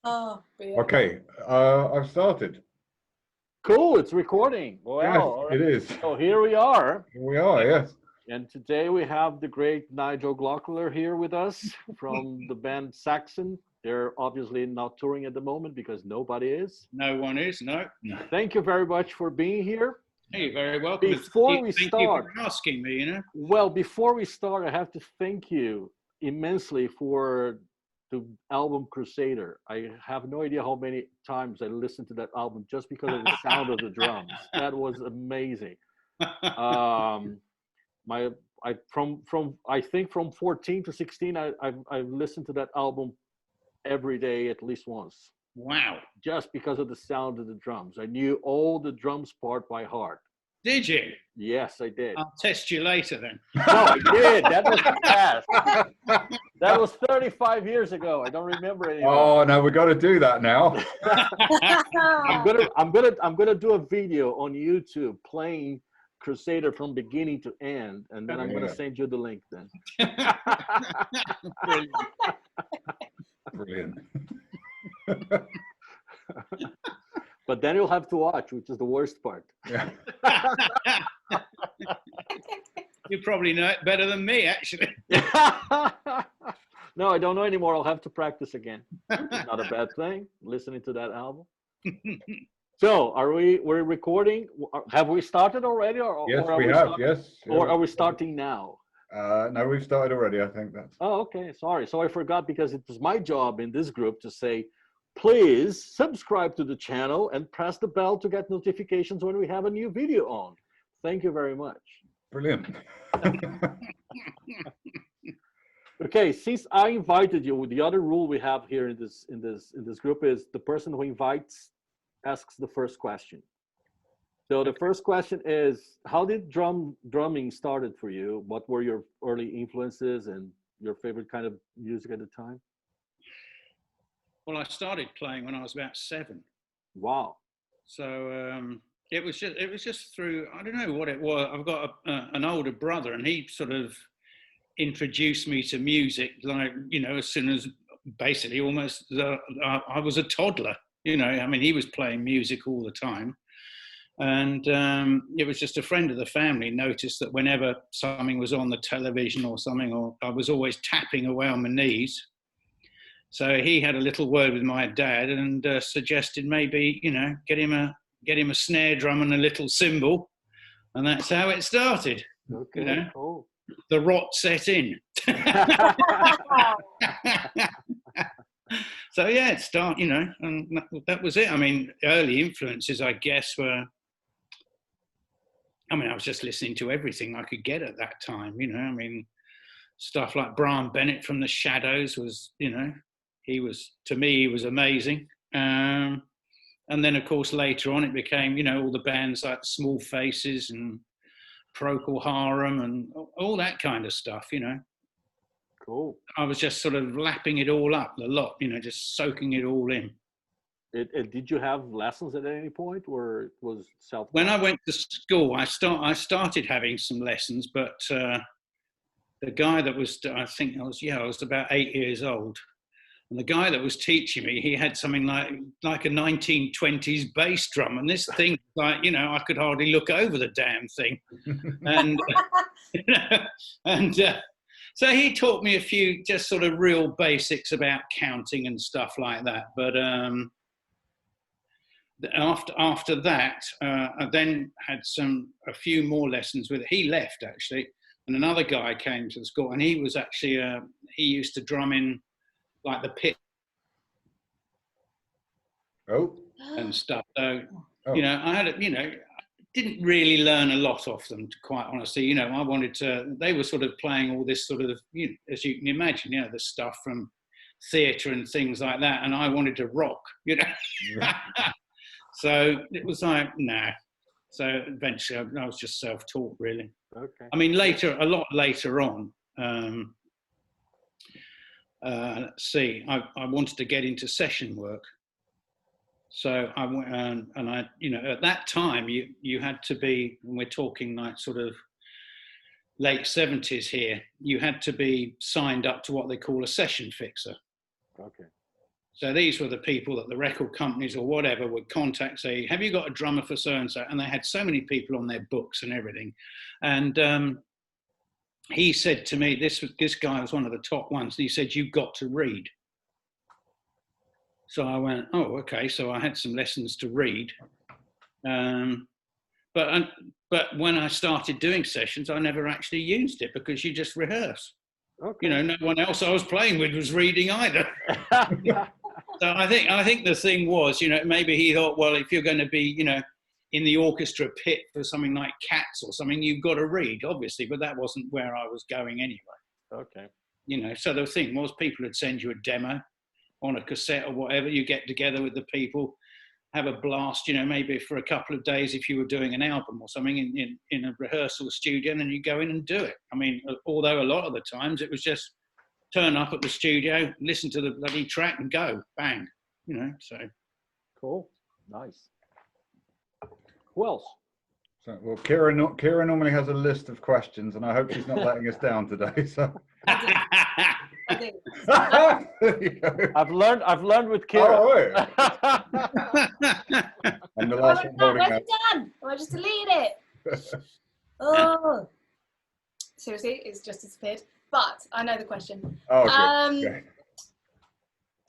Oh, brilliant. Okay, I've started. Cool, it's recording. Well, Yes, all right. it is. So here we are. Here we are, yes. And today we have the great Nigel Glockler here with us from the band Saxon. They're obviously not touring at the moment because nobody is. No one is, no. Thank you very much for being here. Hey, you're very welcome. Before we Thank start, you for asking me, you know. well, before we start, I have to thank you immensely for the album Crusader. I have no idea how many times I listened to that album just because of the sound of the drums. That was amazing. I think from 14 to 16, I've listened to that album every day at least once. Wow. Just because of the sound of the drums. I knew all the drums part by heart. Did you? Yes, I did. I'll test you later then. No, I did. That was past. That was 35 years ago. I don't remember anymore. Oh no, we got to do that now. I'm gonna do a video on YouTube playing Crusader from beginning to end, and then I'm gonna send you the link then. Brilliant. But then you'll have to watch, which is the worst part. Yeah. You probably know it better than me, actually. No, I don't know anymore. I'll have to practice again. Not a bad thing, listening to that album. So, we're recording? Have we started already? Yes, or we have, yes. Or are we starting now? No, we've started already, I think that's. Oh, okay. Sorry. So I forgot because it was my job in this group to say, please subscribe to the channel and press the bell to get notifications when we have a new video on. Thank you very much. Brilliant. Okay, since I invited you, the other rule we have here in this group is the person who invites asks the first question. So the first question is, how did drumming started for you? What were your early influences and your favorite kind of music at the time? Well, I started playing when I was about 7. Wow. So it was just through, I don't know what it was. I've got an older brother, and he sort of introduced me to music, like, you know, as soon as basically almost I was a toddler. You know, I mean, he was playing music all the time. And it was just a friend of the family noticed that whenever something was on the television or something, or I was always tapping away on my knees. So he had a little word with my dad and suggested maybe, you know, get him a snare drum and a little cymbal, and that's how it started. Okay, you know? cool. The rot set in. So yeah, it started, you know, and that was it. I mean, early influences, I guess, were, I mean, I was just listening to everything I could get at that time, you know. I mean, stuff like Brian Bennett from the Shadows was, you know, to me, he was amazing. And then, of course, later on, it became, you know, all the bands like Small Faces and Procol Harum and all that kind of stuff, you know. Cool. I was just sort of lapping it all up a lot, you know, just soaking it all in. Did you have lessons at any point, or it was self? When I went to school, I started having some lessons, but the guy that was, I think I was about 8 years old. And the guy that was teaching me, he had something like a 1920s bass drum. And this thing, like, you know, I could hardly look over the damn thing. And, so he taught me a few just sort of real basics about counting and stuff like that. But after that, I then had a few more lessons with it. He left, actually. And another guy came to the school, and he was actually, he used to drum in like the pit and stuff. So, you know, I had, you know, didn't really learn a lot off them, quite honestly. You know, I wanted to, they were sort of playing all this sort of, you know, as you can imagine, you know, the stuff from theatre and things like that. And I wanted to rock, you know. Yeah. So it was like, nah. So eventually I was just self-taught, really. Okay. I mean, a lot later on, let's see, I wanted to get into session work. So I went, and I, you know, at that time you had to be, and we're talking like sort of late 70s here, you had to be signed up to what they call a session fixer. Okay. So these were the people that the record companies or whatever would contact, say, have you got a drummer for so-and-so? And they had so many people on their books and everything. And he said to me, this guy was one of the top ones. He said, you've got to read. So I went, oh, okay. So I had some lessons to read. But when I started doing sessions, I never actually used it because you just rehearse. Okay. You know, no one else I was playing with was reading either. So I think the thing was, you know, maybe he thought, well, if you're going to be, you know, in the orchestra pit for something like Cats or something, you've got to read, obviously, but that wasn't where I was going anyway. Okay. You know, so the thing was, people would send you a demo on a cassette or whatever. You get together with the people, have a blast, you know, maybe for a couple of days if you were doing an album or something in a rehearsal studio, and then you go in and do it. I mean, although a lot of the times it was just turn up at the studio, listen to the bloody track and go, bang, you know, so. Cool. Nice. Who else? So, well, Kira normally has a list of questions, and I hope she's not letting us down today. So. I do. There you go. I've learned with Kira. Oh, right. I'm the last one holding Where's out. it done? I just delete it. Oh, seriously, it's just disappeared. But I know the question. Oh, good. Okay.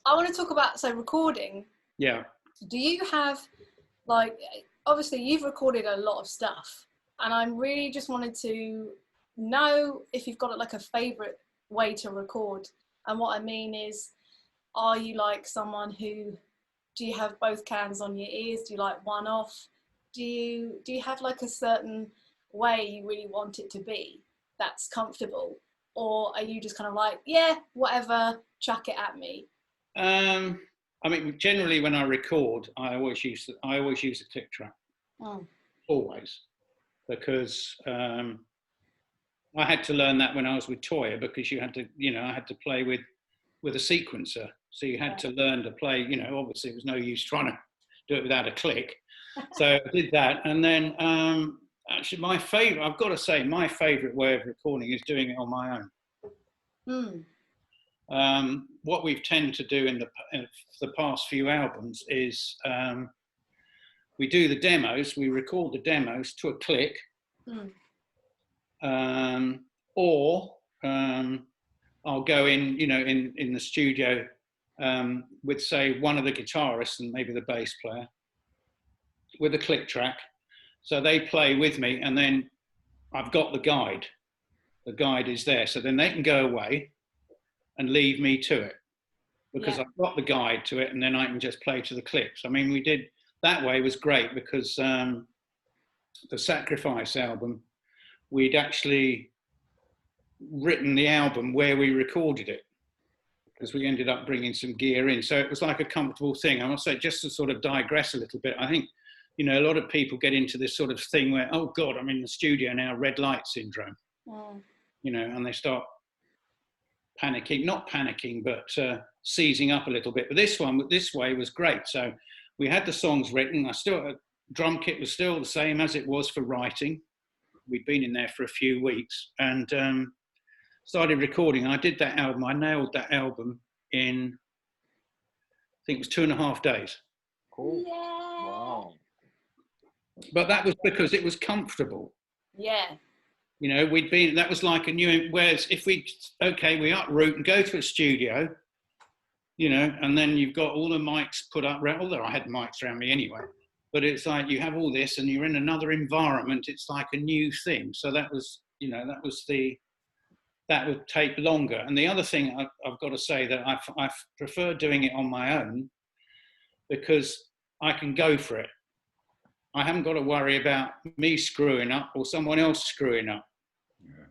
I want to talk about recording. Yeah. Do you have obviously you've recorded a lot of stuff, and I'm really just wanted to know if you've got like a favorite way to record. And what I mean is, are you like someone who, do you have both cans on your ears? Do you like one off? Do you have like a certain way you really want it to be that's comfortable? Or are you just kind of like, yeah, whatever, chuck it at me? I mean, generally when I record, I always use a click track. Oh. Always. Because I had to learn that when I was with Toya, because you had to, you know, I had to play with a sequencer. So you had to learn to play, you know, obviously it was no use trying to do it without a click. So I did that. And then actually I've got to say, my favorite way of recording is doing it on my own. What we've tended to do in the past few albums is we do the demos, we record the demos to a click. Or I'll go in, you know, in the studio with, say, one of the guitarists and maybe the bass player with a click track. So they play with me, and then I've got the guide. The guide is there. So then they can go away and leave me to it, because I've got the guide to it, and then I can just play to the clicks. I mean, we did that way, was great, because the Sacrifice album, we'd actually written the album where we recorded it, because we ended up bringing some gear in. So it was like a comfortable thing. I must say, just to sort of digress a little bit, I think, you know, a lot of people get into this sort of thing where, oh God, I'm in the studio now, red light syndrome, you know, and they start panicking, not panicking, but seizing up a little bit. But this way was great. So we had the songs written. Drum kit was still the same as it was for writing. We'd been in there for a few weeks and started recording. I did that album. I nailed that album in, I think it was 2.5 days. Cool. Yeah. Wow. But that was because it was comfortable. Yeah. You know, that was like a new, whereas if we uproot and go to a studio, you know, and then you've got all the mics put up, although I had mics around me anyway, but it's like you have all this and you're in another environment. It's like a new thing. So that was, you know, that would take longer. And the other thing I've got to say that I prefer doing it on my own, because I can go for it. I haven't got to worry about me screwing up or someone else screwing up. Yeah.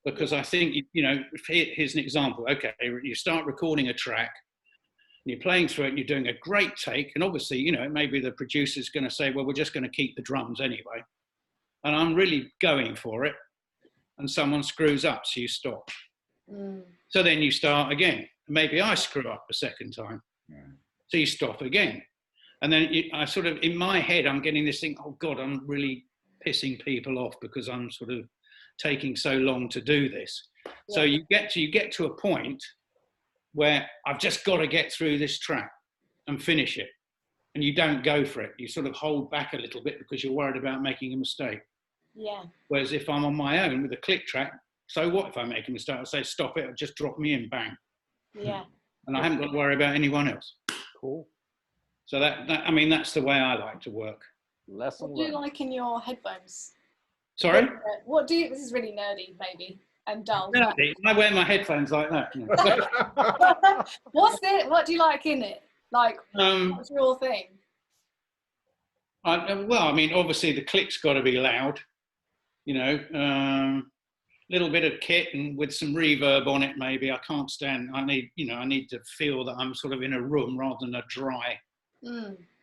Because I think, you know, here's an example. Okay, you start recording a track, and you're playing through it, and you're doing a great take. And obviously, you know, maybe the producer's going to say, well, we're just going to keep the drums anyway. And I'm really going for it. And someone screws up, so you stop. So then you start again. Maybe I screw up a second time. Yeah. So you stop again. And then I sort of, in my head, I'm getting this thing, oh God, I'm really pissing people off because I'm sort of taking so long to do this. Yeah. So you get to a point where I've just got to get through this track and finish it. And you don't go for it. You sort of hold back a little bit because you're worried about making a mistake. Yeah. Whereas if I'm on my own with a click track, so what if I make a mistake? I'll say, stop it, or just drop me in, bang. Yeah. And I haven't got to worry about anyone else. Cool. So I mean, that's the way I like to work. Lesson What do you learned. like in your headphones? Sorry? This is really nerdy, maybe, and dull. I wear my headphones like that. You know. What do you like in it? Like, what's your thing? Well, I mean, obviously the click's got to be loud, you know, little bit of kit and with some reverb on it, maybe. I need to feel that I'm sort of in a room rather than a dry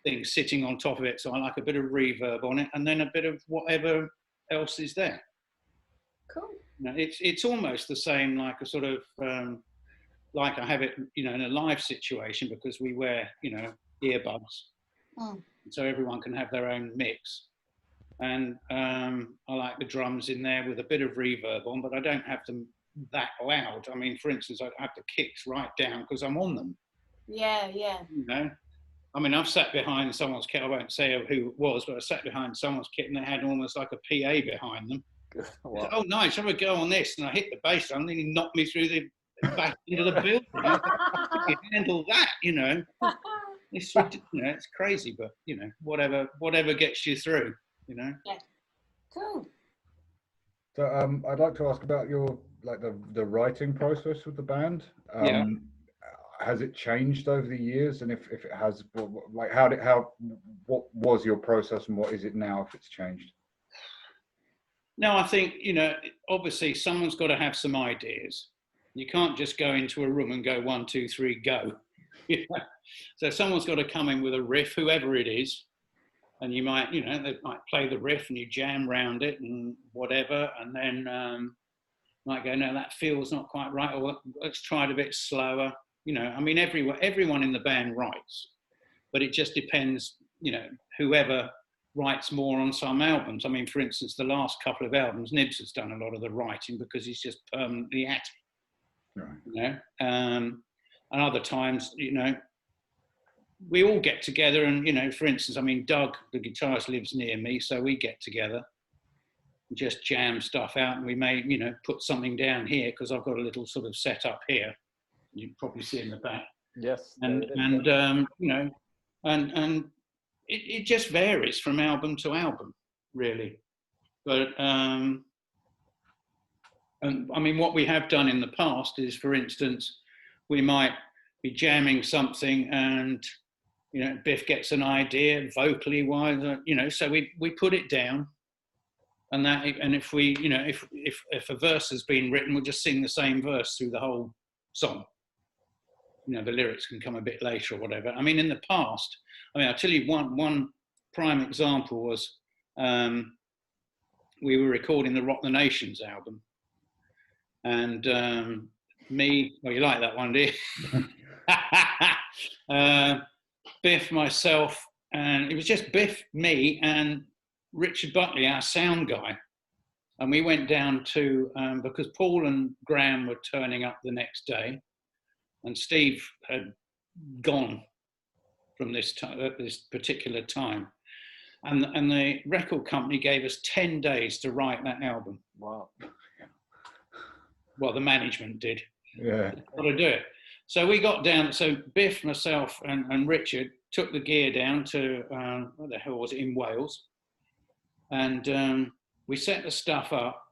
thing sitting on top of it. So I like a bit of reverb on it and then a bit of whatever else is there. Cool. You know, it's almost the same like a sort of, like I have it, you know, in a live situation because we wear, you know, earbuds. So everyone can have their own mix. And I like the drums in there with a bit of reverb on, but I don't have them that loud. I mean, for instance, I have the kicks right down because I'm on them. Yeah, yeah. You know, I mean, I've sat behind someone's kit. I won't say who it was, but I sat behind someone's kit and they had almost like a PA behind them. Wow. Said, oh, nice, have a go on this. And I hit the bass and then he knocked me through the back into the building. You handle that, you know. It's, you know, it's crazy, but, you know, whatever gets you through. You know. Yeah. Cool. So I'd like to ask about your the writing process with the band. Yeah. Has it changed over the years? And if it has, what was your process and what is it now if it's changed? No, I think, you know, obviously someone's got to have some ideas. You can't just go into a room and go 1, 2, 3, go. You know? So someone's got to come in with a riff, whoever it is. And you might, you know, they might play the riff and you jam round it and whatever. And then might go, no, that feels not quite right. Or let's try it a bit slower. You know, I mean, everyone in the band writes, but it just depends, you know, whoever writes more on some albums. I mean, for instance, the last couple of albums, Nibs has done a lot of the writing because he's just permanently at it. Right. You know, and other times, you know, we all get together and, you know, for instance, I mean, Doug, the guitarist, lives near me, so we get together and just jam stuff out, and we may, you know, put something down here because I've got a little sort of setup here. You can probably see in the back. Yes. And you know, and it just varies from album to album, really. But and I mean, what we have done in the past is, for instance, we might be jamming something and, you know, Biff gets an idea vocally wise, you know, so we put it down, and if we, you know, if a verse has been written, we'll just sing the same verse through the whole song. You know, the lyrics can come a bit later or whatever. I mean, in the past, I mean, I'll tell you one prime example was we were recording the Rock the Nations album, and well, you like that one, do you? Biff, myself, and it was just Biff, me, and Richard Buckley, our sound guy. And we went down to, because Paul and Graham were turning up the next day, and Steve had gone from this particular time. And the record company gave us 10 days to write that album. Wow. Well, the management did. Yeah. Got to do it. So we got down, so Biff, myself, and Richard took the gear down to, where the hell was it, in Wales. And we set the stuff up,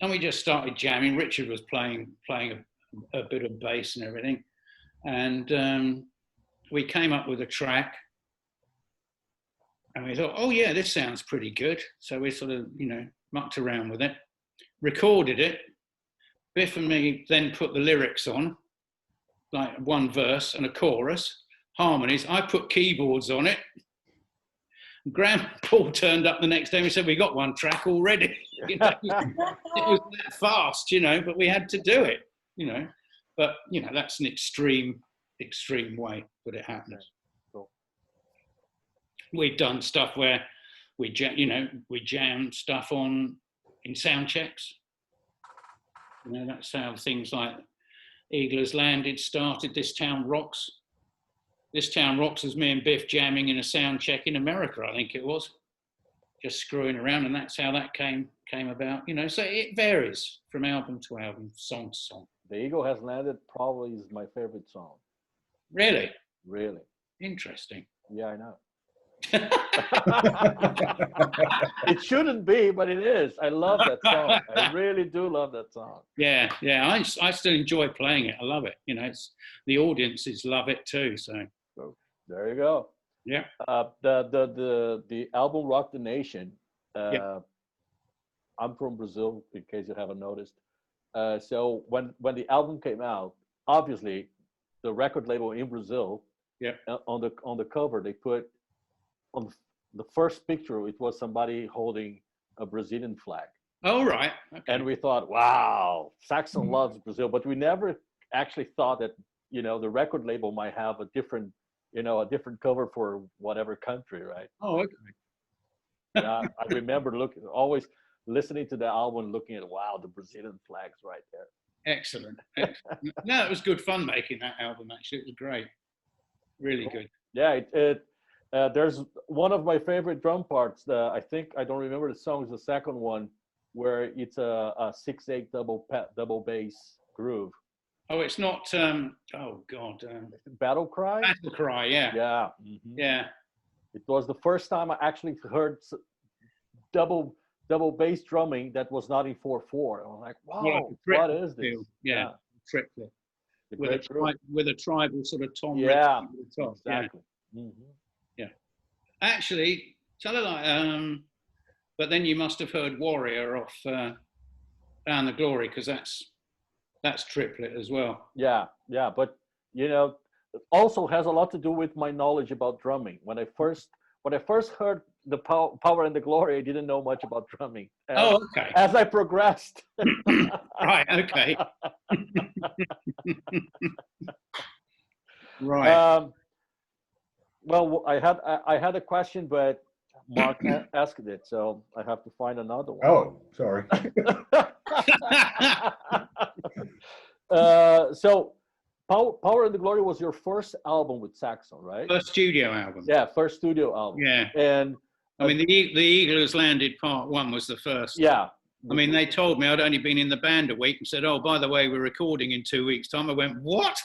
and we just started jamming. Richard was playing a bit of bass and everything. And we came up with a track, and we thought, oh yeah, this sounds pretty good. So we sort of, you know, mucked around with it, recorded it. Biff and me then put the lyrics on, like one verse and a chorus, harmonies. I put keyboards on it. Graham Paul turned up the next day and we said, we got one track already. You know, it was that fast, you know, but we had to do it, you know. But, you know, that's an extreme way, but it happens. Cool. We've done stuff where we jam stuff on in sound checks. You know, that's how things like Eagles Landed started This Town Rocks. This Town Rocks was me and Biff jamming in a sound check in America, I think it was. Just screwing around, and that's how that came about, you know. So it varies from album to album, song to song. The Eagle Has Landed probably is my favorite song. Really? Really? Interesting. Yeah, I know. It shouldn't be, but it is. I love that song. I really do love that song. Yeah. I still enjoy playing it. I love it. You know, it's the audiences love it too. So there you go. Yeah. The album Rock the Nation. Yeah. I'm from Brazil, in case you haven't noticed. So when the album came out, obviously the record label in Brazil, yeah, on the cover they put on the first picture, it was somebody holding a Brazilian flag. Oh, right. Okay. And we thought, wow, Saxon loves Brazil, but we never actually thought that, you know, the record label might have a different cover for whatever country, right? Oh, okay. Yeah, I remember always listening to the album, looking at, wow, the Brazilian flag's right there. Excellent. No, it was good fun making that album, actually. It was great. Really good. Yeah, there's one of my favorite drum parts. I think, I don't remember the song, it's the second one, where it's a 6/8 double bass groove. Oh, it's not, oh God. Battle Cry? Battle Cry, yeah. Yeah. Mm-hmm. Yeah. It was the first time I actually heard double bass drumming that was not in 4/4. I was like, wow, what is this? Yeah. Triplet. With a tribal sort of tom. Yeah, at the top. exactly. Yeah. Mm-hmm. Yeah. Actually, tell her like, but then you must have heard Warrior off Down the Glory, because that's triplet as well. Yeah, but you know, it also has a lot to do with my knowledge about drumming. When I first heard the Power and the Glory, I didn't know much about drumming. Okay. As I progressed. Right. Okay. Right. Well, I had a question, but Mark asked it, so I have to find another one. Oh, sorry. So Power and the Glory was your first album with Saxon, right? First studio album. Yeah, first studio album. Yeah. And I mean, the Eagle Has Landed Part 1 was the first. Yeah. I mean, they told me I'd only been in the band a week and said, oh, by the way, we're recording in 2 weeks' time. I went, what?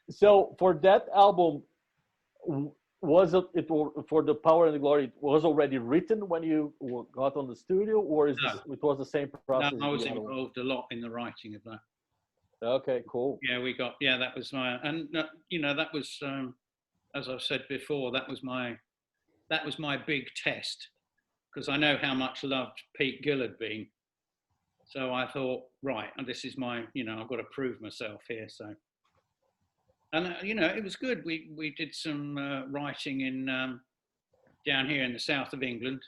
So for that album, was it for the Power and the Glory, it was already written when you got on the studio, or it was the same process? No, I was involved a lot in the writing of that. Okay, cool. Yeah, that was my, and you know, that was, as I've said before, that was my big test, because I know how much loved Pete Gill had been. So I thought, right, and this is my, you know, I've got to prove myself here. So, and you know, it was good. We did some writing in down here in the south of England,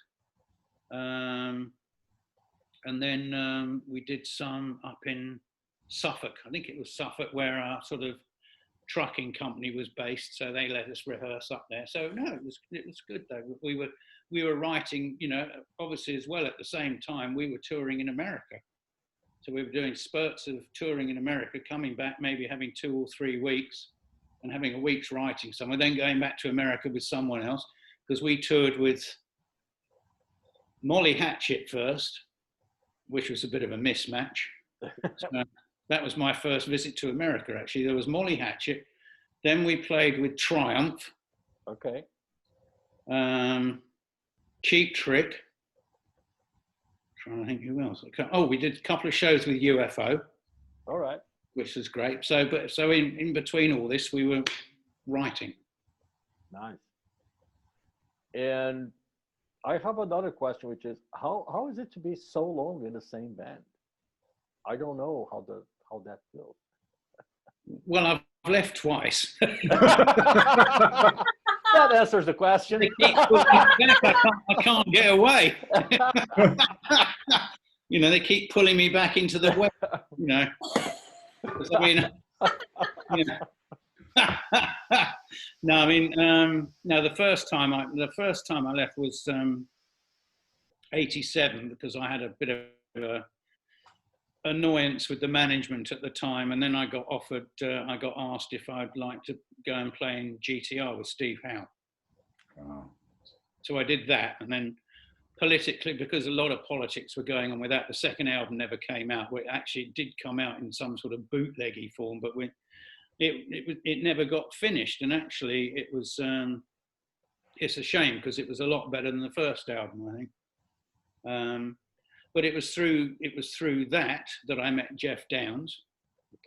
and then we did some up in Suffolk. I think it was Suffolk, where our sort of trucking company was based, so they let us rehearse up there. So no, it was good though. We were writing, you know, obviously as well at the same time we were touring in America. So we were doing spurts of touring in America, coming back, maybe having 2 or 3 weeks and having a week's writing somewhere, then going back to America with someone else, because we toured with Molly Hatchet first, which was a bit of a mismatch. So that was my first visit to America, actually. There was Molly Hatchet. Then we played with Triumph. Okay. Cheap Trick. Trying to think who else. Oh, we did a couple of shows with UFO. All right. Which was great. So in between all this, we were writing. Nice. And I have another question, which is how is it to be so long in the same band? I don't know how that feels. Well, I've left twice. That answers the question. I can't get away. You know, they keep pulling me back into the web. You know, I mean, you know. No, I mean, no. The first time I left was '87, because I had a bit of annoyance with the management at the time, and then I got asked if I'd like to go and play in GTR with Steve Howe. Wow. So I did that, and then politically, because a lot of politics were going on with that, the second album never came out. Well, it actually did come out in some sort of bootleggy form, but it never got finished. And actually, it was it's a shame, because it was a lot better than the first album, I think. But it was through that I met Jeff Downes,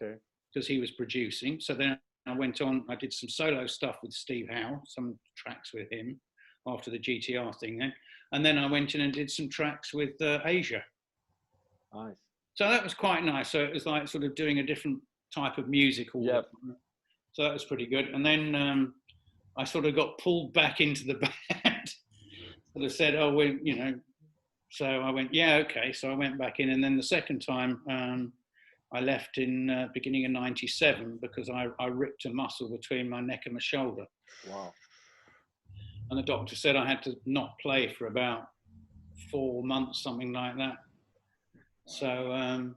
Okay. because he was producing. So then I went on. I did some solo stuff with Steve Howe, some tracks with him after the GTR thing then. And then I went in and did some tracks with Asia. Nice. So that was quite nice. So it was like sort of doing a different type of music all the time. So that was pretty good. And then I sort of got pulled back into the band. Sort of said, oh, well, you know. So I went, yeah, okay. So I went back in. And then the second time I left in beginning of '97 because I ripped a muscle between my neck and my shoulder. Wow. And the doctor said I had to not play for about 4 months, something like that. So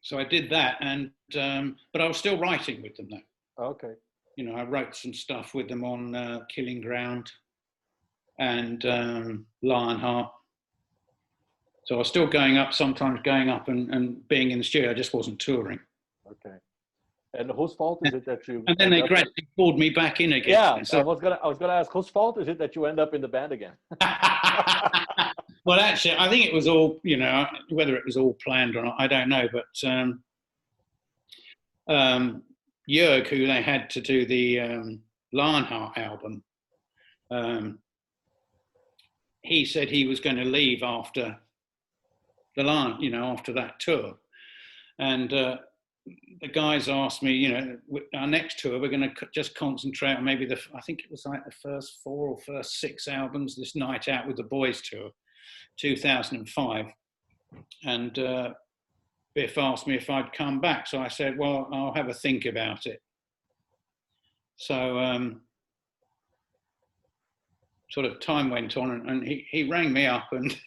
so I did that, and but I was still writing with them though. Okay. You know, I wrote some stuff with them on Killing Ground and Lionheart. So I was still sometimes going up and being in the studio. I just wasn't touring. Okay. And whose fault is it that you? And then they gradually pulled me back in again. Yeah, so, I was gonna ask, whose fault is it that you end up in the band again? well, actually, I think it was all, you know, whether it was all planned or not, I don't know. But Jörg, who they had to do the Lionheart album, he said he was going to leave after after that tour, and the guys asked me, you know, our next tour, we're going to just concentrate on maybe I think it was like the first 4 or first 6 albums, this Night Out with the Boys tour, 2005. And Biff asked me if I'd come back. So I said, well, I'll have a think about it. So sort of time went on, and he rang me up, and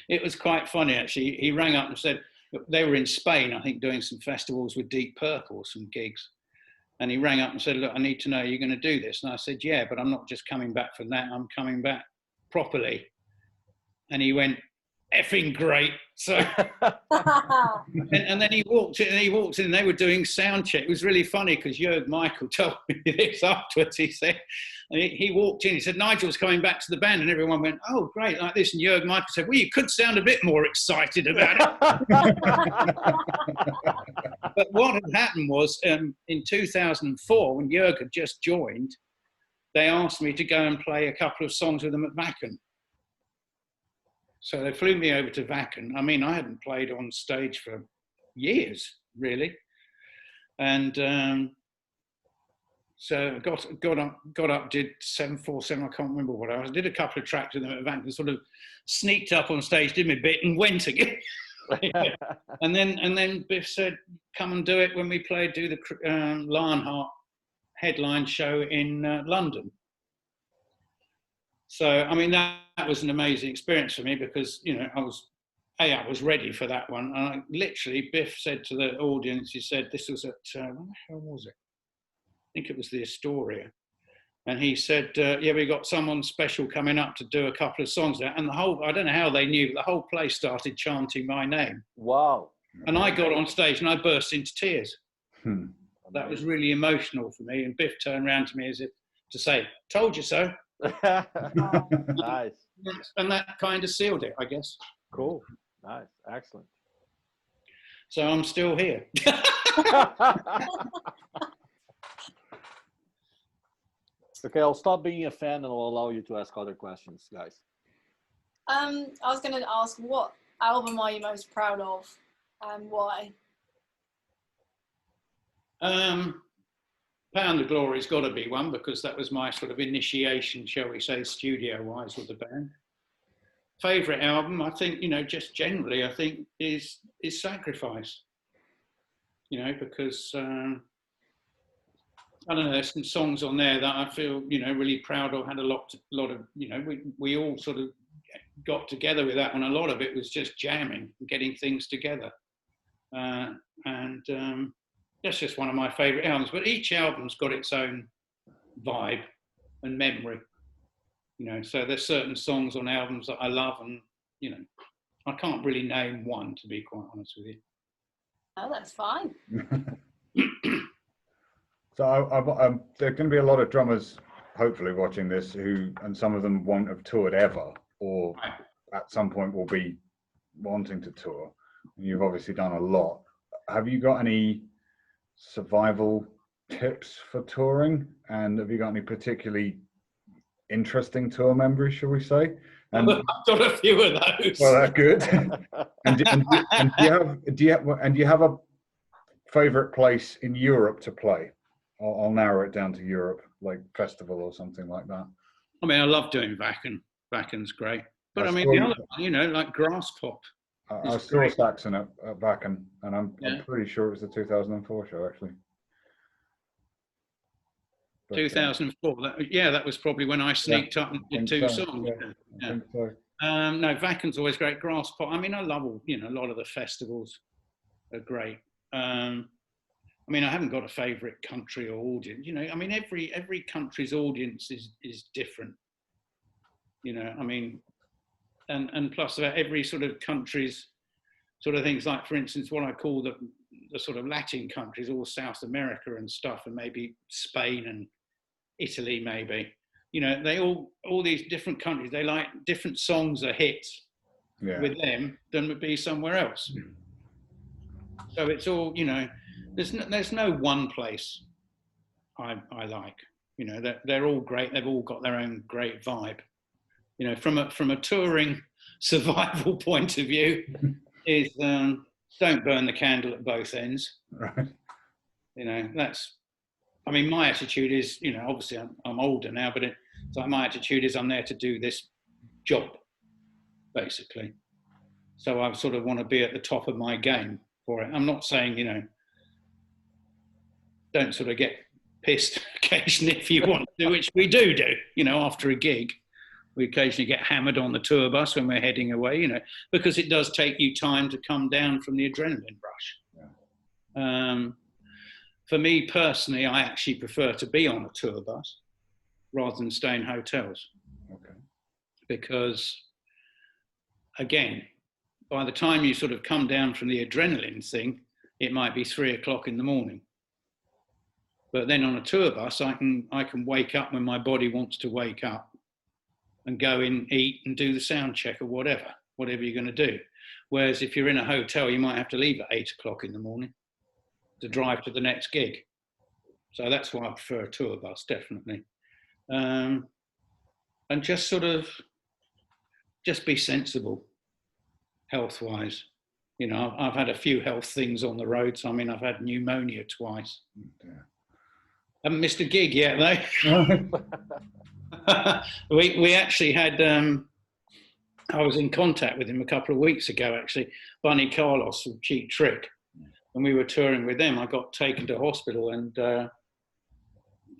it was quite funny, actually. He rang up and said, they were in Spain, I think, doing some festivals with Deep Purple, some gigs. And he rang up and said, look, I need to know, you're going to do this? And I said, yeah, but I'm not just coming back for that. I'm coming back properly. And he went, effing great. So, and then he walked in, and they were doing sound check. It was really funny because Jörg Michael told me this afterwards. He said, he walked in, he said, Nigel's coming back to the band, and everyone went, oh, great, like this. And Jörg Michael said, well, you could sound a bit more excited about it. But what had happened was, in 2004, when Jörg had just joined, they asked me to go and play a couple of songs with them at Wacken. So they flew me over to Wacken. I mean, I hadn't played on stage for years, really. And so I got up, did 747, I can't remember what I was. I did a couple of tracks with them at Wacken, sort of sneaked up on stage, did my bit, and went again. and then Biff said, come and do it when we do the Lionheart headline show in London. So, I mean, that was an amazing experience for me because, you know, I was ready for that one. And I literally, Biff said to the audience, he said, this was at, where the hell was it? I think it was the Astoria. And he said, yeah, we got someone special coming up to do a couple of songs there. And I don't know how they knew, but the whole place started chanting my name. Wow. And I got on stage and I burst into tears. That was really emotional for me. And Biff turned around to me as if to say, told you so. Nice. And that kind of sealed it, I guess. Cool. Nice. Excellent. So I'm still here. Okay, I'll stop being a fan and I'll allow you to ask other questions, guys. I was going to ask, what album are you most proud of and why? Pound the Glory's got to be one because that was my sort of initiation, shall we say, studio-wise with the band. Favourite album, I think, you know, just generally, I think is Sacrifice. You know, because I don't know, there's some songs on there that I feel, you know, really proud of. Had a lot of, you know, we all sort of got together with that one. A lot of it was just jamming, getting things together. And that's just one of my favourite albums. But each album's got its own vibe and memory. So there's certain songs on albums that I love, and I can't really name one, to be quite honest with you. Oh, that's fine. So there are going to be a lot of drummers, hopefully, watching this and some of them won't have toured ever, or at some point will be wanting to tour. You've obviously done a lot. Have you got any survival tips for touring? And have you got any particularly interesting tour memories, shall we say? And I've got a few of those. well, that's good. and do you have a favorite place in Europe to play? I'll narrow it down to Europe, like festival or something like that. I mean, I love doing Wacken. Wacken's great. But I mean, the other one, like Grass Pop. I saw Saxon at Wacken, and I'm pretty sure it was the 2004 show, actually. But, 2004. That was probably when I sneaked up and did two songs. I think so. No, Wacken's always great. Grass Pop. I mean, I love all. A lot of the festivals are great. I mean, I haven't got a favourite country or audience. I mean, every country's audience is different. I mean, and plus every sort of country's sort of things, like, for instance, what I call the sort of Latin countries, all South America and stuff, and maybe Spain and Italy, maybe. They all these different countries, they like different songs are hits with them than would be somewhere else. So it's all, there's no one place I like. They're all great. They've all got their own great vibe. From a touring survival point of view, is don't burn the candle at both ends. Right. That's. I mean, my attitude is, obviously I'm older now, but it's like my attitude is I'm there to do this job, basically. So I sort of want to be at the top of my game for it. I'm not saying, don't sort of get pissed occasionally if you want to, which we do, after a gig. We occasionally get hammered on the tour bus when we're heading away, because it does take you time to come down from the adrenaline rush. Yeah. For me personally, I actually prefer to be on a tour bus rather than stay in hotels. Okay. Because, again, by the time you sort of come down from the adrenaline thing, it might be 3 o'clock in the morning. But then on a tour bus, I can wake up when my body wants to wake up and go in, eat and do the sound check or whatever you're going to do. Whereas if you're in a hotel, you might have to leave at 8 o'clock in the morning to drive to the next gig. So that's why I prefer a tour bus, definitely. And just be sensible, health-wise. I've had a few health things on the road. So, I mean, I've had pneumonia twice. Yeah. Haven't missed a gig yet, though. We actually had, I was in contact with him a couple of weeks ago, actually, Bunny Carlos from Cheap Trick. And we were touring with them. I got taken to hospital, and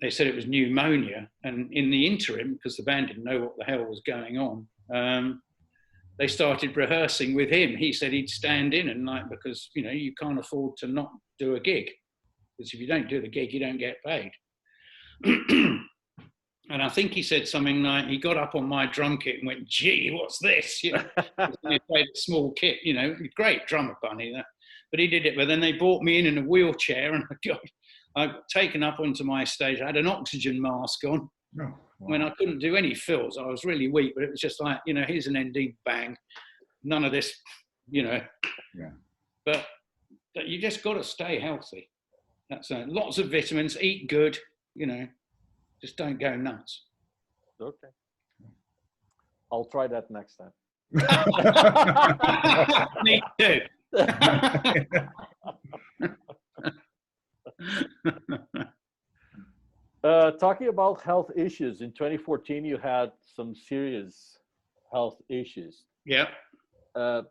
they said it was pneumonia. And in the interim, because the band didn't know what the hell was going on, they started rehearsing with him. He said he'd stand in and because, you can't afford to not do a gig. Because if you don't do the gig, you don't get paid. And I think he said something like, he got up on my drum kit and went, gee, what's this? He played a small kit, great drummer, Bunny. But he did it. But then they brought me in a wheelchair, and I got taken up onto my stage. I had an oxygen mask on. Oh, wow. When I couldn't do any fills. I was really weak, but it was just like, here's an ND, bang. None of this, Yeah. But you just got to stay healthy. That's lots of vitamins, eat good, just don't go nuts. Okay. I'll try that next time. Me too. Talking about health issues, in 2014 you had some serious health issues. Yeah. Are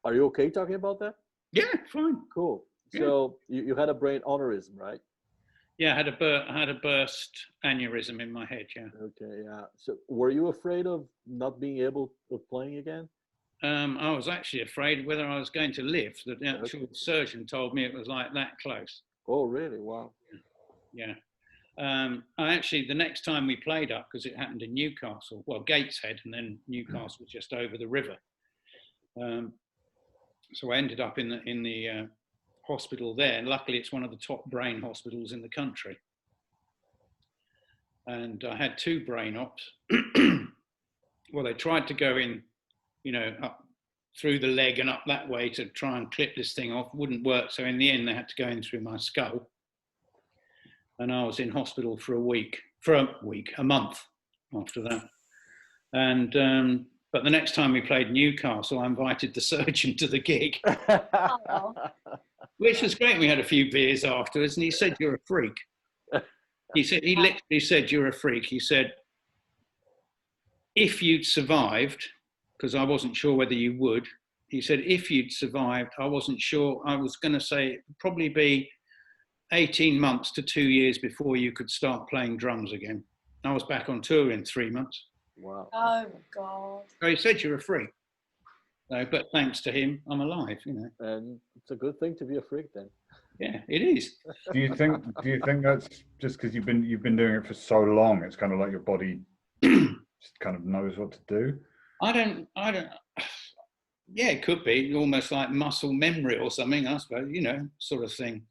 you okay talking about that? Yeah, fine. Cool. Yeah. So you had a brain aneurysm, right? Yeah, I had a burst aneurysm in my head. Yeah. Okay, yeah. So were you afraid of not being able of playing again? I was actually afraid whether I was going to live. The actual surgeon told me it was like that close. Oh, really? Wow. Yeah. I actually, the next time we played up, because it happened in Newcastle, well, Gateshead, and then Newcastle was just over the river. So I ended up in the hospital there. And luckily, it's one of the top brain hospitals in the country. And I had 2 brain ops. Well, they tried to go in, you know, up through the leg and up that way to try and clip this thing off. Wouldn't work. So in the end, they had to go in through my skull. And I was in hospital for a month after that. And but the next time we played Newcastle, I invited the surgeon to the gig, which was great. We had a few beers afterwards, and he said, "You're a freak." He literally said, "You're a freak." He said, "If you'd survived," because I wasn't sure whether you would. He said, "If you'd survived, I wasn't sure. I was going to say it'd probably be 18 months to 2 years before you could start playing drums again." I was back on tour in 3 months. Wow. Oh my God. So he said, "You're a freak." So, but thanks to him, I'm alive, you know. And it's a good thing to be a freak then. Yeah, it is. Do you think that's just because you've been doing it for so long? It's kind of like your body just kind of knows what to do. I don't. Yeah, it could be almost like muscle memory or something, I suppose, you know, sort of thing.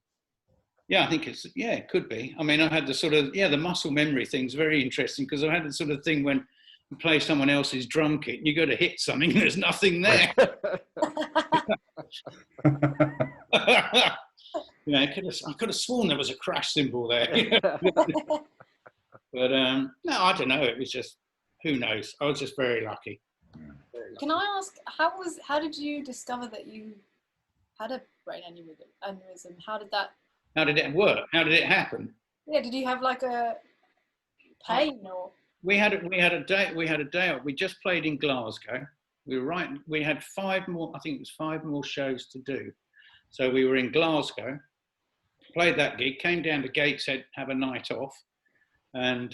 Yeah, I think it could be. I mean, I had the sort of, the muscle memory thing's very interesting, because I had the sort of thing when you play someone else's drum kit and you go to hit something and there's nothing there. Yeah, I could have sworn there was a crash cymbal there. But no, I don't know. It was just, who knows? I was just very lucky. Can I ask, how did you discover that you had a brain aneurysm? How did it work? How did it happen? Yeah, did you have like a pain or? We had a day off. We just played in Glasgow. We had 5 more. I think it was 5 more shows to do. So we were in Glasgow, played that gig, came down to Gateshead, have a night off, and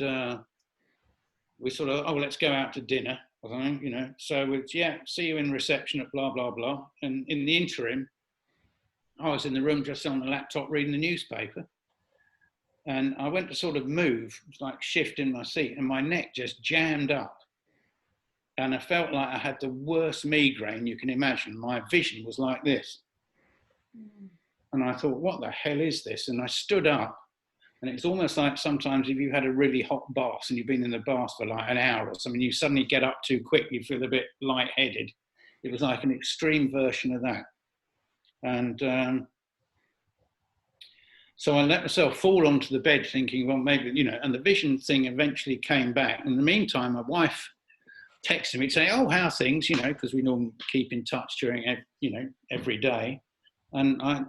we sort of, let's go out to dinner or something, you know. So see you in reception at blah blah blah. And in the interim, I was in the room just on the laptop reading the newspaper, and I went to sort of move, like shift in my seat, and my neck just jammed up, and I felt like I had the worst migraine you can imagine. My vision was like this. And I thought, what the hell is this? And I stood up, and it's almost like sometimes if you had a really hot bath and you've been in the bath for like an hour or something, you suddenly get up too quick, you feel a bit lightheaded. It was like an extreme version of that. And so I let myself fall onto the bed thinking, well, maybe, you know, and the vision thing eventually came back. In the meantime, my wife texted me saying, "Oh, how are things?" You know, because we normally keep in touch during, you know, every day. And I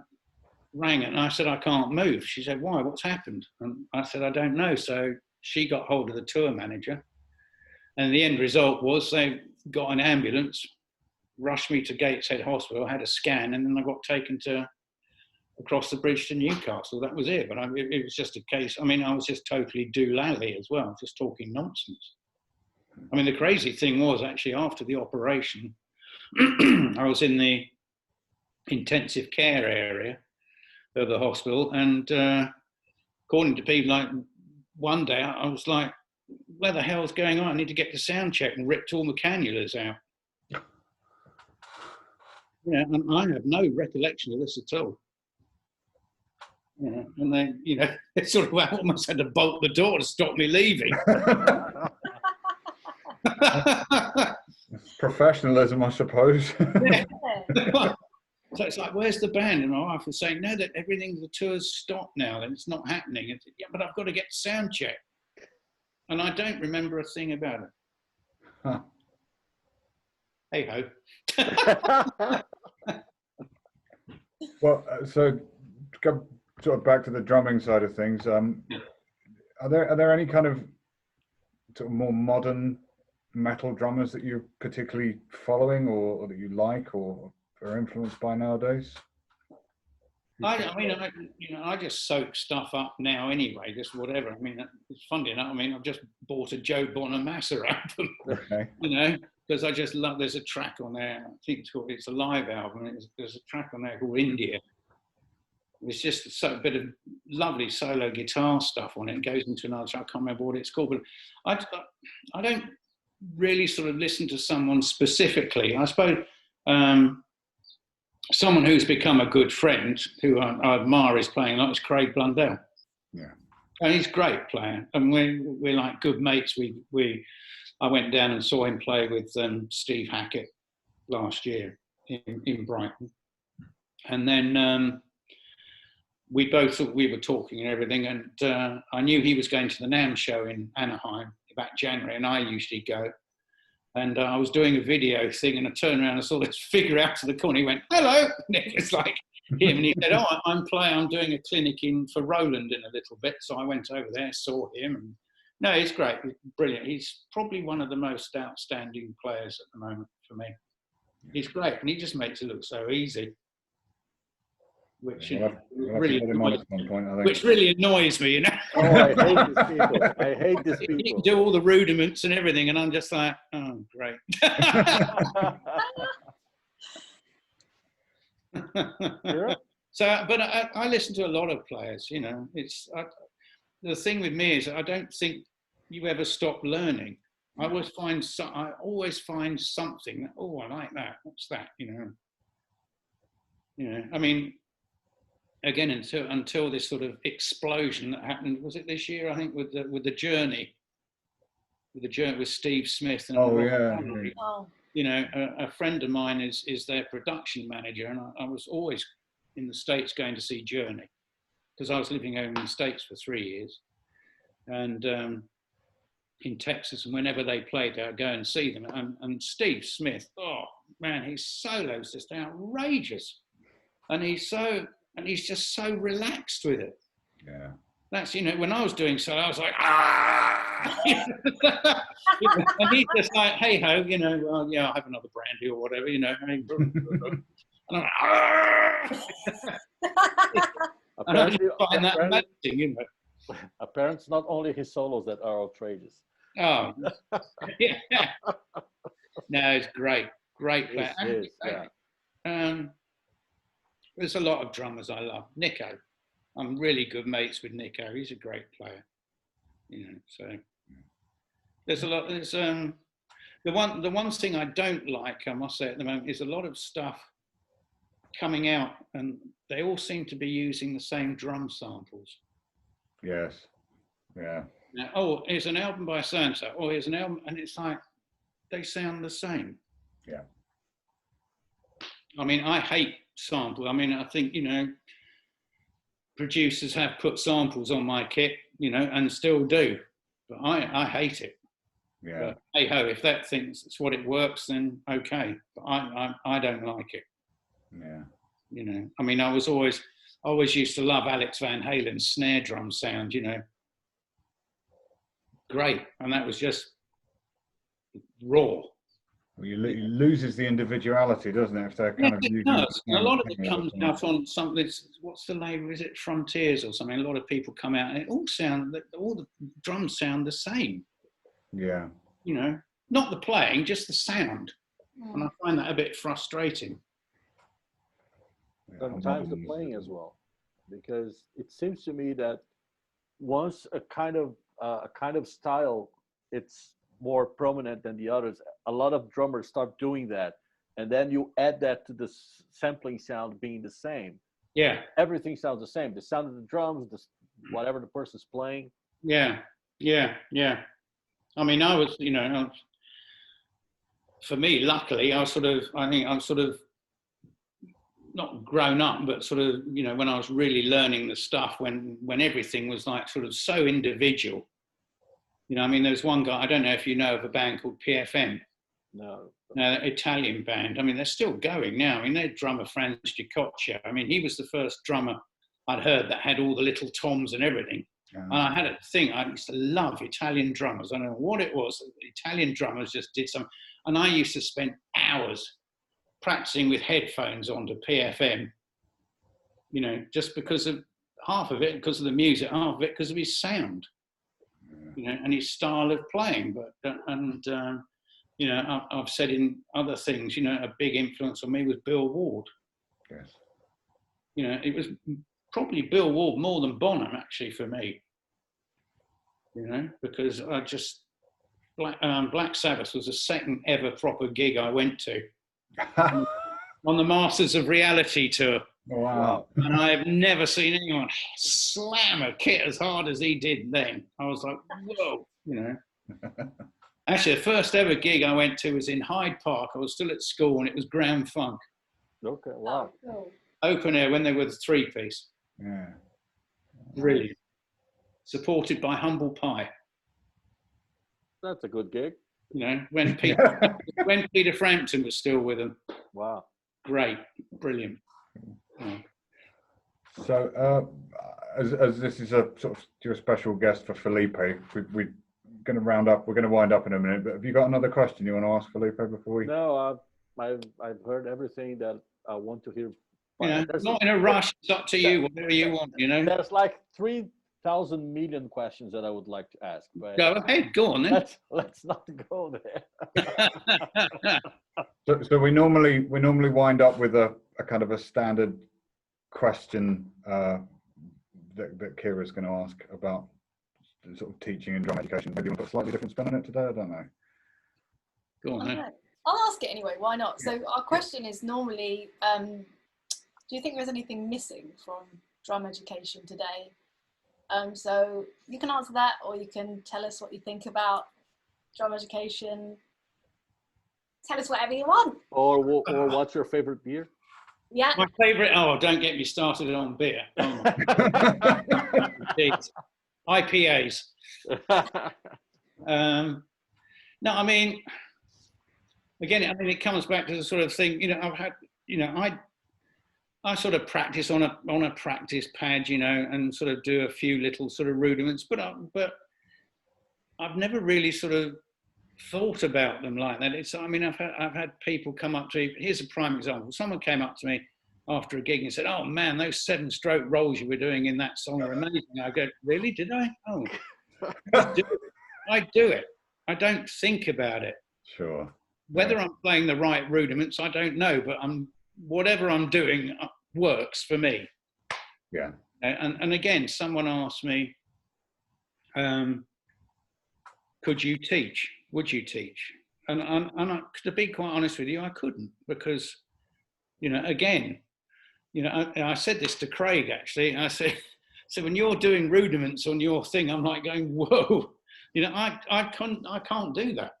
rang it and I said, "I can't move." She said, "Why? What's happened?" And I said, "I don't know." So she got hold of the tour manager. And the end result was they got an ambulance, rushed me to Gateshead Hospital, had a scan, and then I got taken across the bridge to Newcastle. That was it. But it was just a case. I mean, I was just totally doolally as well, just talking nonsense. I mean, the crazy thing was actually after the operation, I was in the intensive care area of the hospital, and according to people, like one day I was like, where the hell's going on? I need to get the sound check, and ripped all the cannulas out. Yeah, and I have no recollection of this at all. Yeah, and then, you know, it sort of almost had to bolt the door to stop me leaving. Professionalism, I suppose. Yeah. So it's like, where's the band? And my wife was saying, no, that the tour's stopped now, and it's not happening. I said, yeah, but I've got to get sound check. And I don't remember a thing about it. Huh. Hey ho. Well, so go sort of back to the drumming side of things. Are there any kind of sort of more modern metal drummers that you're particularly following, or that you like, or are influenced by nowadays? I mean, I just soak stuff up now anyway, just whatever. I mean, it's funny enough. I mean, I've just bought a Joe Bonamassa album, Okay. because I just love. There's a track on there. I think it's a live album. There's a track on there called India. It's just a bit of lovely solo guitar stuff on it. It goes into another track. I can't remember what it's called, but I don't really sort of listen to someone specifically. I suppose. Someone who's become a good friend, who I admire his playing a lot, is Craig Blundell. Yeah. And he's a great player, and we're like good mates. I went down and saw him play with Steve Hackett last year in Brighton, and then we both thought we were talking and everything, and I knew he was going to the NAMM show in Anaheim about January, and I usually go. And I was doing a video thing, and I turned around and saw this figure out to the corner. He went, "Hello!" And it was like him. And he said, "Oh, I'm doing a clinic for Roland in a little bit." So I went over there, saw him. And no, he's great. He's brilliant. He's probably one of the most outstanding players at the moment for me. He's great, and he just makes it look so easy. Which really annoys me, you know. Oh, I hate these people. I hate these people. You can do all the rudiments and everything, and I'm just like, oh, great. Sure. So, but I listen to a lot of players. You know, the thing with me is I don't think you ever stop learning. I always find something. Oh, I like that. What's that? You know. I mean. Again, until this sort of explosion that happened, was it this year? I think with the journey with Steve Smith and you know, a friend of mine is their production manager, and I was always in the States going to see Journey because I was living over in the States for 3 years, and in Texas, and whenever they played, I'd go and see them. And Steve Smith, oh man, his solo's just outrageous, and he's just so relaxed with it. Yeah. That's, you know, when I was doing so, I was like, ah! And he's just like, hey ho, you know, well, yeah, I'll have another brandy or whatever, you know. And I'm like, ah! Apparently, I find that amazing, you know. Apparently, it's not only his solos that are outrageous. Oh, yeah. No, it's great. Great player. There's a lot of drummers I love. Nico, I'm really good mates with Nico. He's a great player, you know. So there's a lot. There's the one thing I don't like, I must say at the moment, is a lot of stuff coming out, and they all seem to be using the same drum samples. Yes. Yeah. Now, oh, here's an album by so-and-so. Oh, here's an album, and it's like they sound the same. Yeah. I mean, I hate samples. I mean, I think, you know, producers have put samples on my kit, you know, and still do, but I hate it. Yeah. But hey ho, if that thinks it's what it works, then okay. But I don't like it. Yeah. You know, I mean, I always used to love Alex Van Halen's snare drum sound, you know. Great. And that was just raw. Well, it loses the individuality, doesn't it? If they're kind of using it does. A lot of it comes out on something. What's the label? Is it Frontiers or something? A lot of people come out, and all the drums sound the same. Yeah. You know, not the playing, just the sound, and I find that a bit frustrating. Sometimes the playing as well, because it seems to me that once a kind of style, it's more prominent than the others, a lot of drummers start doing that, and then you add that to the sampling sound being the same. Yeah, everything sounds the same. The sound of the drums, whatever the person's playing. Yeah. I mean, I was, you know, for me, luckily, I think I'm sort of not grown up, but sort of, you know, when I was really learning the stuff, when everything was like sort of so individual. You know, I mean, there's one guy, I don't know if you know of a band called PFM. No. Italian band. I mean, they're still going now. I mean, their drummer, Franz Gicoccia, I mean, he was the first drummer I'd heard that had all the little toms and everything. And I had a thing, I used to love Italian drummers. I don't know what it was. Italian drummers just did some, and I used to spend hours practicing with headphones on to PFM, you know, just because of half of it, because of the music, half of it because of his sound, you know, and his style of playing. But you know, I've said in other things, you know, a big influence on me was Bill Ward. Yes. You know, it was probably Bill Ward more than Bonham actually for me. You know, because I just Black Sabbath was the second ever proper gig I went to on the Masters of Reality tour. Wow. And I have never seen anyone slam a kit as hard as he did then. I was like, whoa, you know. Actually, the first ever gig I went to was in Hyde Park. I was still at school, and it was Grand Funk. Okay, wow. Oh, cool. Open air when they were the three-piece. Yeah. Brilliant. Supported by Humble Pie. That's a good gig. You know, when Peter Frampton was still with them. Wow. Great. Brilliant. Yeah. So, as this is a sort of your special guest for Felipe, we're going to round up. We're going to wind up in a minute. But have you got another question you want to ask Felipe before we? No, I've heard everything that I want to hear. You know, not in a rush. It's up to you. Whatever you want. You know. There's like 3,000 million questions that I would like to ask. But Go ahead. Go on then. Let's not go there. So we normally wind up with a kind of a standard question that Kira's going to ask about sort of teaching and drum education. Maybe you want to put a slightly different spin on it today. I don't know. Go on then. I'll ask it anyway. Why not? So our question is normally, do you think there's anything missing from drum education today? So you can answer that, or you can tell us what you think about drum education. Tell us whatever you want. Or what's your favorite beer? Yeah. My favourite. Oh, don't get me started on beer. Oh my IPAs. No, I mean, again, it comes back to the sort of thing. You know, I've had. You know, I sort of practice on a practice pad, you know, and sort of do a few little sort of rudiments, but I've never really sort of thought about them like that. I mean, I've had people come up to me. Here's a prime example. Someone came up to me after a gig and said, "Oh man, those 7-stroke rolls you were doing in that song are amazing." I go, "Really? Did I? Oh, I do it. I don't think about it. Sure. Whether I'm playing the right rudiments, I don't know, but whatever I'm doing works for me." Yeah. And again, someone asked me, could you teach? Would you teach? And to be quite honest with you, I couldn't, because, you know, again, you know, I said this to Craig actually. I said, so when you're doing rudiments on your thing, I'm like going, whoa, you know, I can't do that.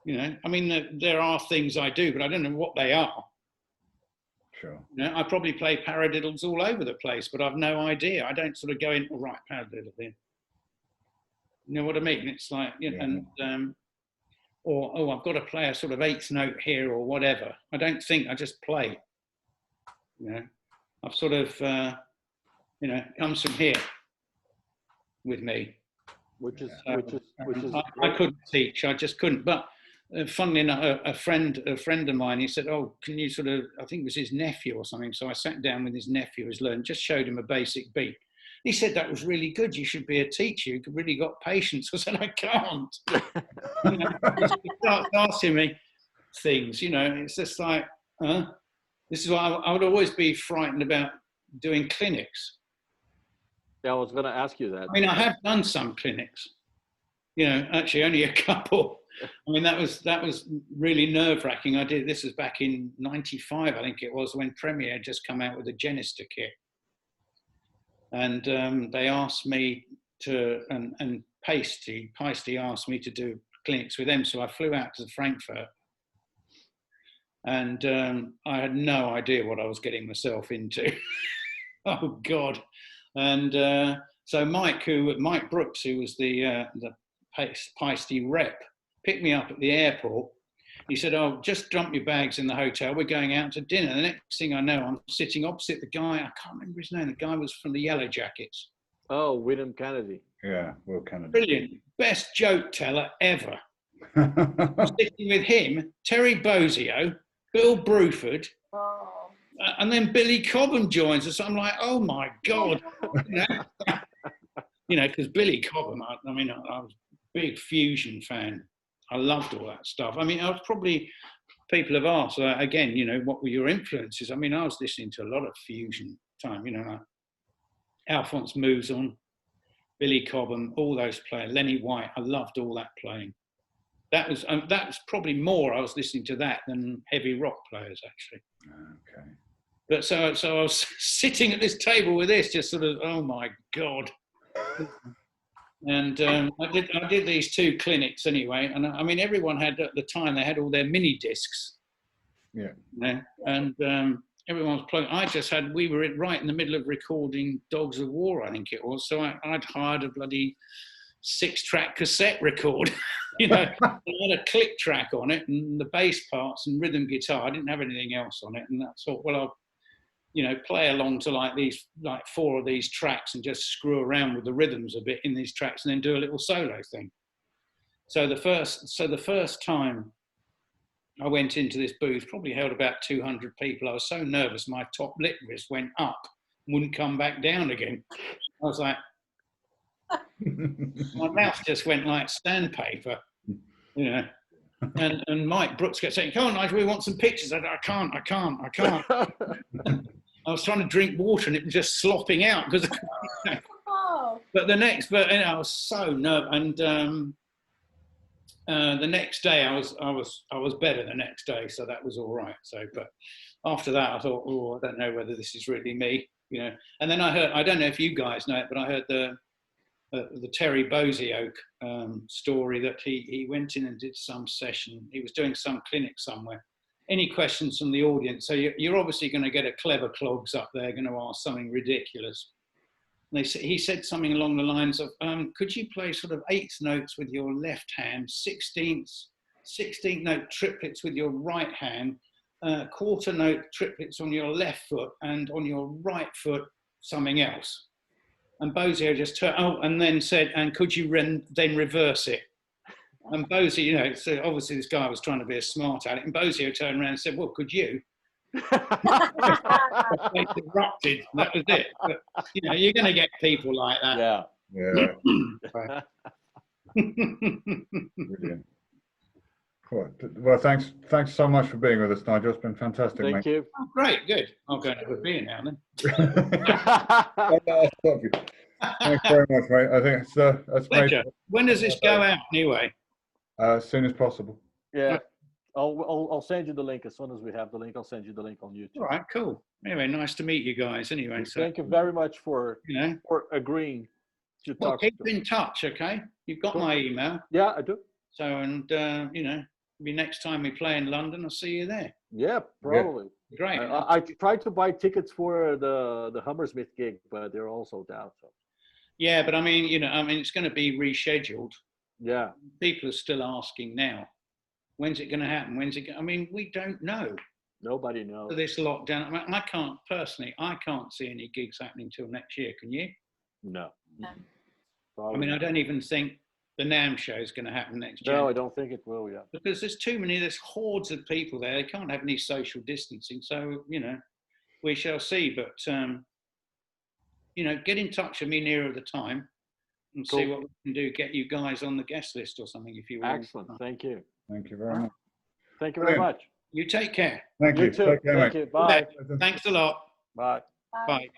You know, I mean, there are things I do, but I don't know what they are. Sure. You know, I probably play paradiddles all over the place, but I've no idea. I don't sort of go in, all right, paradiddle there. You know what I mean? It's like, you know, and or I've got to play a sort of 8th note here or whatever. I don't think, I just play. You know, I've sort of, you know, comes from here with me. Which is I couldn't teach. I just couldn't. But funnily enough, a friend of mine, he said, "Oh, can you sort of?" I think it was his nephew or something. So I sat down with his nephew, who's learned, just showed him a basic beat. He said, "That was really good. You should be a teacher. You really got patience." I said, "I can't." You know, he starts asking me things. You know, it's just like, this is why I would always be frightened about doing clinics. Yeah, I was going to ask you that. I mean, I have done some clinics, you know, actually only a couple. I mean, that was really nerve-wracking. This was back in '95, I think it was, when Premier had just come out with a Genister kit. And they asked me to, and Pasty asked me to do clinics with them. So I flew out to Frankfurt. And I had no idea what I was getting myself into. Oh, God. And so Mike Brooks, who was the Pasty rep, picked me up at the airport. He said, "Oh, just dump your bags in the hotel. We're going out to dinner." The next thing I know, I'm sitting opposite the guy. I can't remember his name. The guy was from the Yellow Jackets. Oh, William Kennedy. Yeah, Will Kennedy. Brilliant. Best joke teller ever. I'm sitting with him, Terry Bozzio, Bill Bruford, And then Billy Cobham joins us. I'm like, oh my God. You know, because Billy Cobham, I mean, I was a big Fusion fan. I loved all that stuff. I mean, I was probably, people have asked, again, you know, what were your influences? I mean, I was listening to a lot of Fusion time, you know, like Alphonse Mouzon, Billy Cobham, all those players, Lenny White. I loved all that playing. That was probably more, I was listening to that than heavy rock players, actually. Okay. But so I was sitting at this table with this, just sort of, oh my God. And I did these 2 clinics anyway. And I mean, everyone had, at the time, they had all their mini discs. Yeah. You know, and everyone was playing. We were right in the middle of recording Dogs of War, I think it was. So I'd hired a bloody 6-track cassette record. You know, I had a click track on it and the bass parts and rhythm guitar. I didn't have anything else on it. And I thought, well, I'll, you know, play along to like 4 of these tracks and just screw around with the rhythms a bit in these tracks and then do a little solo thing. So the first time I went into this booth, probably held about 200 people. I was so nervous, my top lip wrist went up, wouldn't come back down again. I was like, my mouth just went like sandpaper, you know. And Mike Brooks kept saying, come on, Nigel, we want some pictures. I can't. I was trying to drink water and it was just slopping out because. But you know, I was so nervous. And the next day I was better the next day, so that was all right. So, but after that I thought, oh, I don't know whether this is really me, you know. And then I heard, I don't know if you guys know it, but I heard the Terry Bosioke story that he went in and did some session. He was doing some clinic somewhere. Any questions from the audience? So you're obviously going to get a clever clogs up there, going to ask something ridiculous. And he said something along the lines of, could you play sort of 8th notes with your left hand, 16th note triplets with your right hand, quarter note triplets on your left foot, and on your right foot, something else. And Bozio just turned, and then said, and could you then reverse it? And Bozio, you know, so obviously this guy was trying to be a smart at it, and Bozio turned around and said, well, could you? They interrupted, that was it. But, you know, you're going to get people like that. Yeah. Brilliant. Cool. Well, thanks so much for being with us, Nigel. It's been fantastic, Thank mate. you. Oh, great, good. I'll go and have a beer now then. Thanks very much, mate. I think that's pleasure. When does this go out anyway? As soon as possible. Yeah. I'll send you the link as soon as we have the link. I'll send you the link on YouTube. All right, cool. Anyway, nice to meet you guys. Anyway, so thank you very much for agreeing to talk. Keep in touch, okay? You've got my email. Yeah, I do. So, and you know, maybe next time we play in London, I'll see you there. Yeah, probably. Yeah. Great. I tried to buy tickets for the Hammersmith gig, but they're all sold out. So. Yeah, but I mean, you know, it's going to be rescheduled. Yeah. People are still asking now. When's it going to happen? I mean, we don't know. Nobody knows. This lockdown. I mean, I can't see any gigs happening till next year. Can you? No. I mean, I don't even think the NAMM show is going to happen next year. No, I don't think it will, yeah. Because there's hordes of people there. They can't have any social distancing. So, you know, we shall see. But, you know, get in touch with me nearer the time and see what we can do. Get you guys on the guest list or something if you want. Excellent. Thank you. Thank you very much. Thank you very much. You take care. Thank you. You too. Take care, Thank mate. you. Bye. Thanks a lot. Bye. Bye.